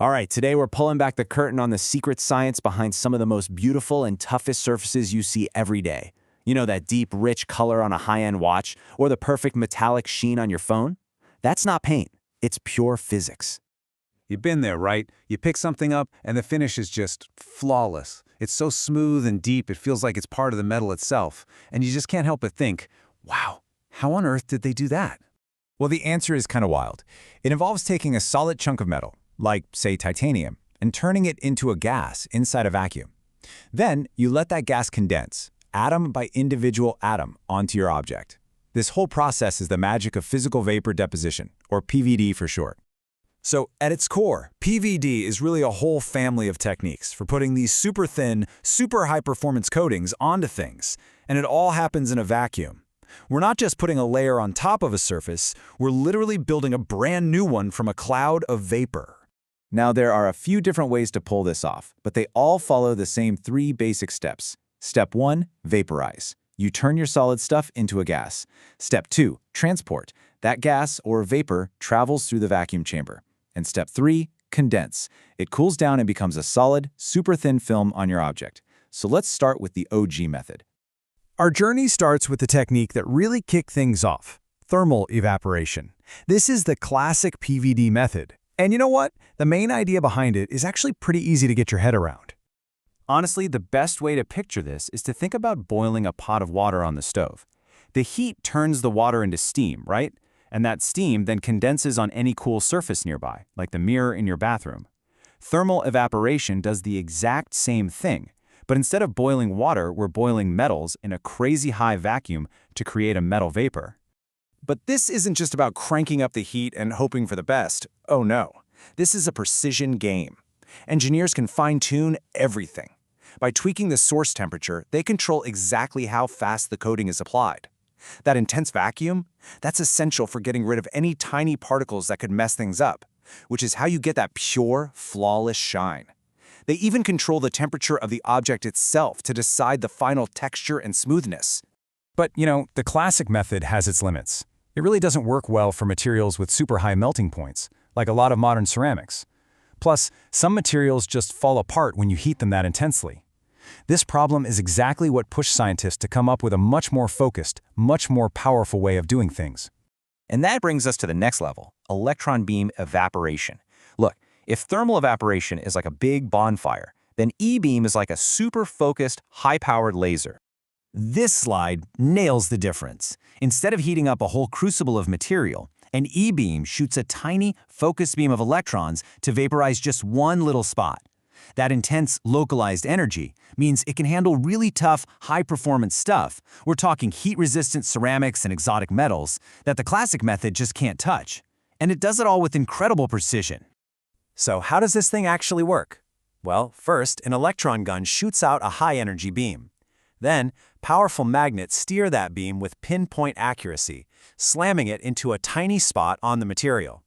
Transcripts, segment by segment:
All right, today we're pulling back the curtain on the secret science behind some of the most beautiful and toughest surfaces you see every day. You know, that deep, rich color on a high-end watch or the perfect metallic sheen on your phone? That's not paint. It's pure physics. You've been there, right? You pick something up and the finish is just flawless. It's so smooth and deep it feels like it's part of the metal itself. And you just can't help but think, wow, how on earth did they do that? Well, the answer is kind of wild. It involves taking a solid chunk of metal, like, say, titanium, and turning it into a gas inside a vacuum. Then you let that gas condense, atom by individual atom, onto your object. This whole process is the magic of physical vapor deposition, or PVD for short. So, at its core, PVD is really a whole family of techniques for putting these super thin, super high-performance coatings onto things, and it all happens in a vacuum. We're not just putting a layer on top of a surface, we're literally building a brand new one from a cloud of vapor. Now, there are a few different ways to pull this off, but they all follow the same three basic steps. Step 1, vaporize. You turn your solid stuff into a gas. Step 2, transport. That gas, or vapor, travels through the vacuum chamber. And step 3, condense. It cools down and becomes a solid, super thin film on your object. So let's start with the OG method. Our journey starts with the technique that really kicked things off, thermal evaporation. This is the classic PVD method. And you know what? The main idea behind it is actually pretty easy to get your head around. Honestly, the best way to picture this is to think about boiling a pot of water on the stove. The heat turns the water into steam, right? And that steam then condenses on any cool surface nearby, like the mirror in your bathroom. Thermal evaporation does the exact same thing, but instead of boiling water, we're boiling metals in a crazy high vacuum to create a metal vapor. But this isn't just about cranking up the heat and hoping for the best. Oh no, this is a precision game. Engineers can fine-tune everything. By tweaking the source temperature, they control exactly how fast the coating is applied. That intense vacuum, that's essential for getting rid of any tiny particles that could mess things up, which is how you get that pure, flawless shine. They even control the temperature of the object itself to decide the final texture and smoothness. But, you know, the classic method has its limits. It really doesn't work well for materials with super high melting points, like a lot of modern ceramics. Plus, some materials just fall apart when you heat them that intensely. This problem is exactly what pushed scientists to come up with a much more focused, much more powerful way of doing things. And that brings us to the next level, electron beam evaporation. Look, if thermal evaporation is like a big bonfire, then E-beam is like a super focused, high-powered laser. This slide nails the difference. Instead of heating up a whole crucible of material, an E-beam shoots a tiny, focused beam of electrons to vaporize just one little spot. That intense, localized energy means it can handle really tough, high-performance stuff. We're talking heat-resistant ceramics and exotic metals that the classic method just can't touch. And it does it all with incredible precision. So how does this thing actually work? Well, first, an electron gun shoots out a high-energy beam. Then, powerful magnets steer that beam with pinpoint accuracy, slamming it into a tiny spot on the material.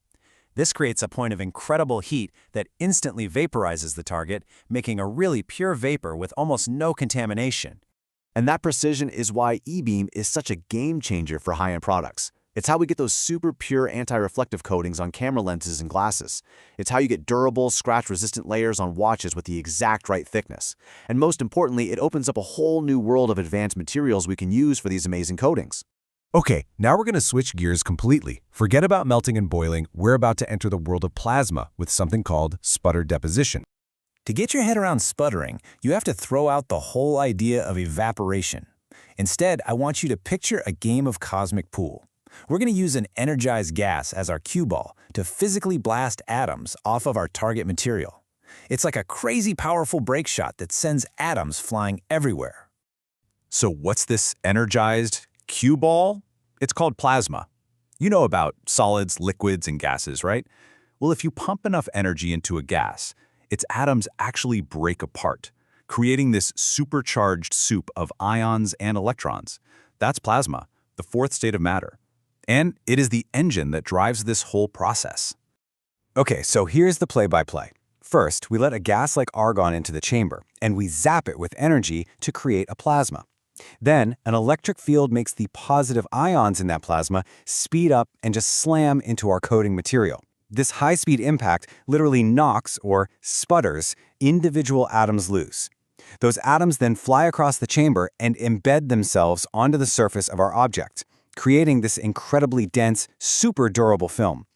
This creates a point of incredible heat that instantly vaporizes the target, making a really pure vapor with almost no contamination. And that precision is why E-beam is such a game changer for high-end products. It's how we get those super pure anti-reflective coatings on camera lenses and glasses. It's how you get durable, scratch-resistant layers on watches with the exact right thickness. And most importantly, it opens up a whole new world of advanced materials we can use for these amazing coatings. Okay, now we're going to switch gears completely. Forget about melting and boiling. We're about to enter the world of plasma with something called sputter deposition. To get your head around sputtering, you have to throw out the whole idea of evaporation. Instead, I want you to picture a game of cosmic pool. We're going to use an energized gas as our cue ball to physically blast atoms off of our target material. It's like a crazy powerful break shot that sends atoms flying everywhere. So what's this energized cue ball? It's called plasma. You know about solids, liquids, and gases, right? Well, if you pump enough energy into a gas, its atoms actually break apart, creating this supercharged soup of ions and electrons. That's plasma, the fourth state of matter. And it is the engine that drives this whole process. Okay, so here's the play-by-play. First, we let a gas like argon into the chamber, and we zap it with energy to create a plasma. Then, an electric field makes the positive ions in that plasma speed up and just slam into our coating material. This high-speed impact literally knocks, or sputters, individual atoms loose. Those atoms then fly across the chamber and embed themselves onto the surface of our object, creating this incredibly dense, super durable film.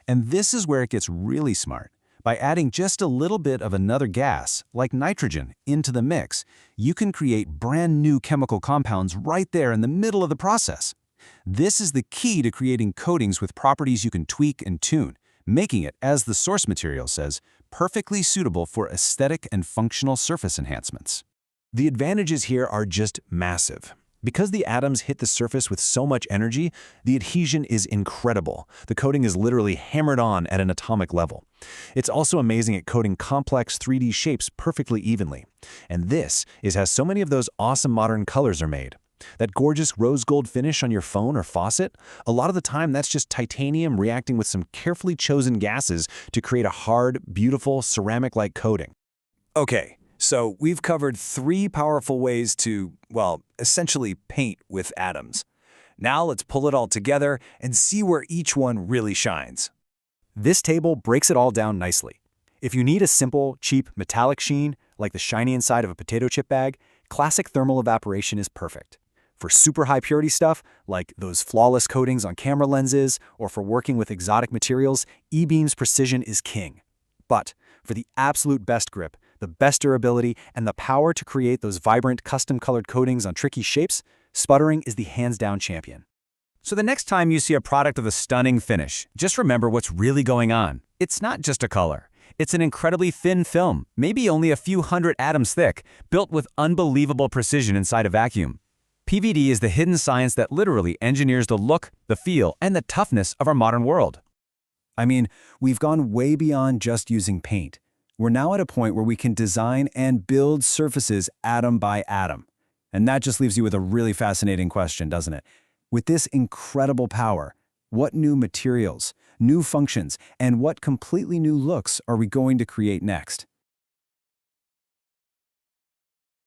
And this is where it gets really smart. By adding just a little bit of another gas, like nitrogen, into the mix, you can create brand new chemical compounds right there in the middle of the process. This is the key to creating coatings with properties you can tweak and tune, making it, as the source material says, perfectly suitable for aesthetic and functional surface enhancements. The advantages here are just massive. Because the atoms hit the surface with so much energy, the adhesion is incredible. The coating is literally hammered on at an atomic level. It's also amazing at coating complex 3D shapes perfectly evenly. And this is how so many of those awesome modern colors are made. That gorgeous rose gold finish on your phone or faucet, a lot of the time that's just titanium reacting with some carefully chosen gases to create a hard, beautiful, ceramic-like coating. Okay, so we've covered 3 powerful ways to, well, essentially paint with atoms. Now let's pull it all together and see where each one really shines. This table breaks it all down nicely. If you need a simple, cheap, metallic sheen, like the shiny inside of a potato chip bag, classic thermal evaporation is perfect. For super high purity stuff, like those flawless coatings on camera lenses, or for working with exotic materials, E-beam's precision is king. But for the absolute best grip, the best durability, and the power to create those vibrant, custom-colored coatings on tricky shapes, sputtering is the hands-down champion. So the next time you see a product with a stunning finish, just remember what's really going on. It's not just a color. It's an incredibly thin film, maybe only a few hundred atoms thick, built with unbelievable precision inside a vacuum. PVD is the hidden science that literally engineers the look, the feel, and the toughness of our modern world. I mean, we've gone way beyond just using paint. We're now at a point where we can design and build surfaces atom by atom. And that just leaves you with a really fascinating question, doesn't it? With this incredible power, what new materials, new functions, and what completely new looks are we going to create next?